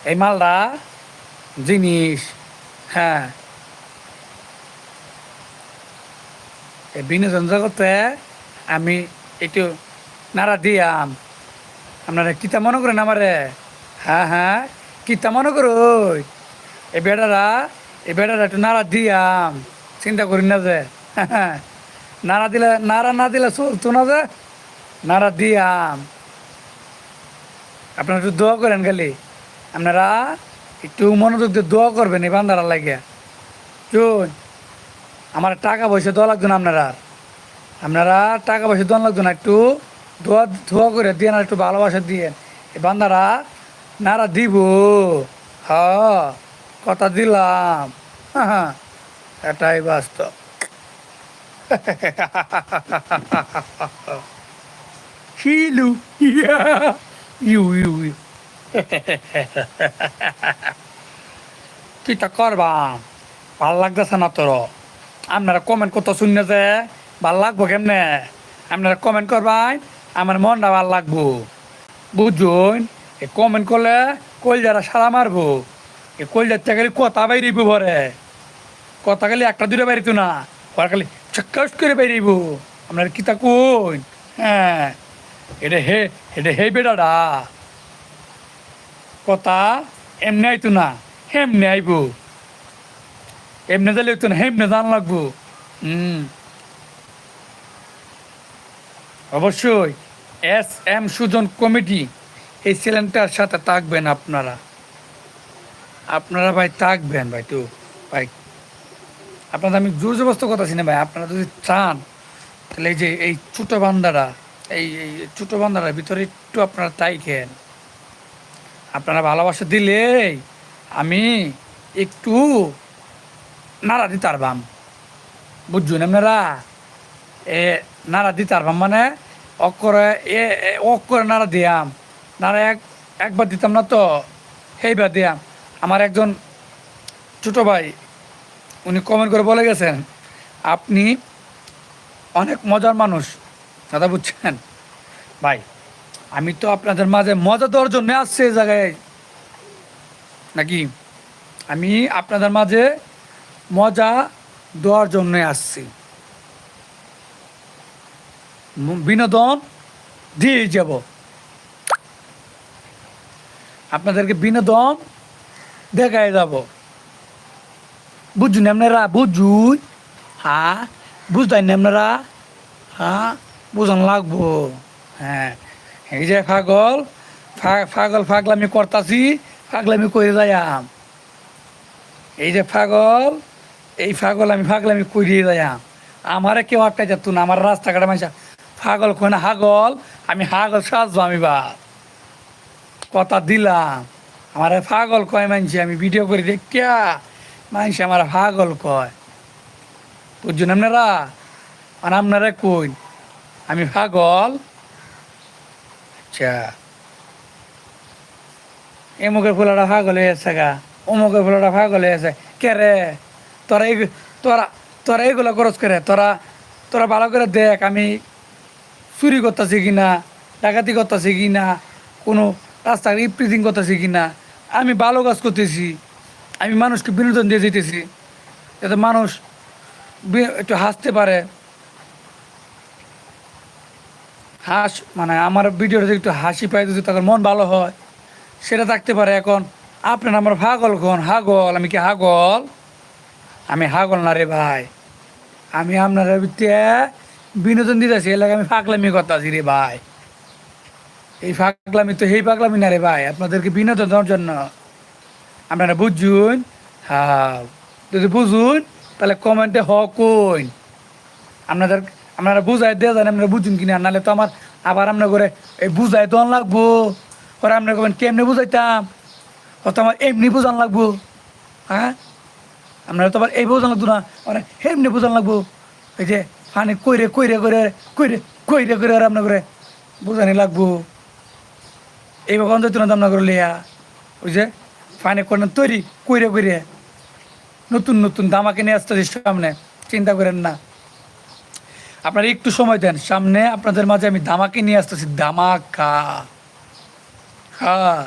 এই মালটা জিনিস। হ্যাঁ, এই বিনোদন জগতে আমি একটু নাড়া দিয়াম। আপনারা কিতা মনে করেন আমারে? হ্যাঁ হ্যাঁ, কিতা মনে করো? এই বেটারা এই বেটারা একটু নাড়া দিয়াম, চিন্তা করি না যে। হ্যাঁ, নাড়া দিলে, নাড়া না দিলে চলতো না যে। নাড়া দিয়াম, আপনারা একটু দোয়া করেন খালি। আপনারা একটু মনোযোগ দিয়ে দোয়া করবেন এই বান্দারা লাগে। চুন, আমার টাকা পয়সা দেওয়া লাগতো না আপনারা। আপনারা টাকা পয়সা দেওয়া লাগতো না, একটু দোয়া দোয়া করে দিয়ে না, একটু ভালোবাসা দিয়ে এই বান্দারা নাড়া দিব। হ্যাঁ, কথা দিলাম। হ্যাঁ, এটাই বাস্তব। হিলু, ইয়া, ইউ ইউ ইউ। কিতা করবা, ভাল লাগতেছে না তোর? আপনারা কমেন্ট করতে শুনে যে ভাল লাগবো কেমনে? আপনারা কমেন্ট করবাই, আমার মনটা ভাল লাগবো, বুঝুন। এ কমেন্ট করলে কলজারা সারা মারবো। এ কলজার থেকে খালি কথা বাইরিব ভরে, কথা খালি একটা দূরে বাইরিত না, ওরা খালি চক্কাস করে বাইরিব। আপনার কিতা কইন? হ্যাঁ, এটা হে, এটা হে বেটাডা কথা এমনি আইতো না, হেমনে আইব। এমনি দিলে তো না, হেমনে জান লাগবো। হুম, অবশ্যই। এস এম সুজন কমিটি এই চ্যানেলটার সাথে থাকবেন আপনারা। আপনারা ভাই থাকবেন ভাই, তো ভাই আপনাদের আমি জোর জবস্ত কথা না ভাই। আপনারা যদি চান তাহলে এই যে এই ছোটো বান্দারা, এই ছোটো বান্দারার ভিতরে একটু আপনারা থাকেন। আপনারা ভালোবাসা দিলে আমি একটু নাড়া দিতে পারবাম, বুঝছেন আপনারা? এ নাড়া দিতে পারবাম মানে অক্ষরে অক্ষরে নাড়া দিয়াম। নাড়া একবার দিতাম না তো, সেইবার দিয়াম। আমার একজন ছোটো ভাই উনি কমেন্ট করে বলে গেছেন, আপনি অনেক মজার মানুষ দাদা, বুঝছেন ভাই? আমি তো আপনাদের মাঝে মজা দেওয়ার জন্য আসছি এই জায়গায়, নাকি? আমি আপনাদের মাঝে মজা দেওয়ার জন্য আসছি, বিনোদন দিয়ে যাব আপনাদেরকে, বিনোদন দেখায় যাব, বুঝুন আপনারা? বুঝুন, হ্যাঁ, বুঝতেন না আপনারা? হ্যাঁ, বুঝান লাগবো। হ্যাঁ, এই যে পাগল, পাগল পাগলামি করতাছি, পাগলামি করে যাইয়াম। এই যে পাগল, এই পাগল আমি পাগলামি করিয়ে যাইয়াম। আমারে কেউ আটকাই যেত না, আমার রাস্তাঘাটে মানুষ পাগল কয় না, হাগল। আমি হাগল সাজবো, আমি বা কথা দিলাম। আমার পাগল কয় মানছি, আমি ভিডিও করে দেখিয়া মানছি আমার পাগল কয়, বুঝছেন আপনারা? আর আপনারা কই আমি পাগল? আচ্ছা, এমুকের ফুলাটা পাগল হয়ে গেছে গা, অমুকের ফুলাটা পাগল হয়ে গেছে। কে রে তোরা? তোরা তোরা এগুলো খরচ করে, তোরা তোরা ভালো করে দেখ আমি চুরি করতেছি কিনা, ডাকাতি করতেছি কিনা, কোনো রাস্তাঘাট ইপ্রিজিং করতেছি কিনা। আমি ভালো কাজ করতেছি, আমি মানুষকে বিনোদন দিয়ে যেতেছি, যাতে মানুষ একটু হাসতে পারে। মানে আমার ভিডিওটা একটু হাসি পাই, যদি তাদের মন ভালো হয়, সেটা থাকতে পারে। এখন আপনার আমার পাগল কোন? হাগল? আমি কি হাগল? আমি হাগল না রে ভাই। আমি আপনার ভিতরে বিনোদন দিতেছি, এলাকা আমি পাগলামি করতেছি রে ভাই। এই পাগলামি তো এই পাগলামি না রে ভাই, আপনাদেরকে বিনোদন দেওয়ার জন্য। আপনারা বুঝুন। হ্যাঁ, যদি বুঝুন তাহলে কমেন্টে হ কইন। আপনাদের, আপনারা বুঝাই দেওয়া যান, আপনারা বুঝুন কিনা, নাহলে তো আমার আবার আপনার করে এই বুঝাই দন লাগবো। ওরা আপনার কবেন কেমনি বুঝাইতাম, ও তো আমার এমনি বোঝান লাগবো। হ্যাঁ, আপনারা তো আবার এই বোঝান লাগতো না, মানে এমনি বোঝান লাগবো। এই যে ফানি কইরে কইরে করে কইরে কইরে করে আর আপনার করে বোঝানি লাগবো। এই কখন যেত না আপনার করে লিয়া, ওই যে ফানি করেন তৈরি কইরে কইরে নতুন নতুন ধামাকে নিয়ে আসতেছি সামনে, চিন্তা করেন না। আপনারা একটু সময় দেন, সামনে আপনাদের মাঝে আমি ধামাকে নিয়ে আসতেছি, ধামাকা। হ্যাঁ।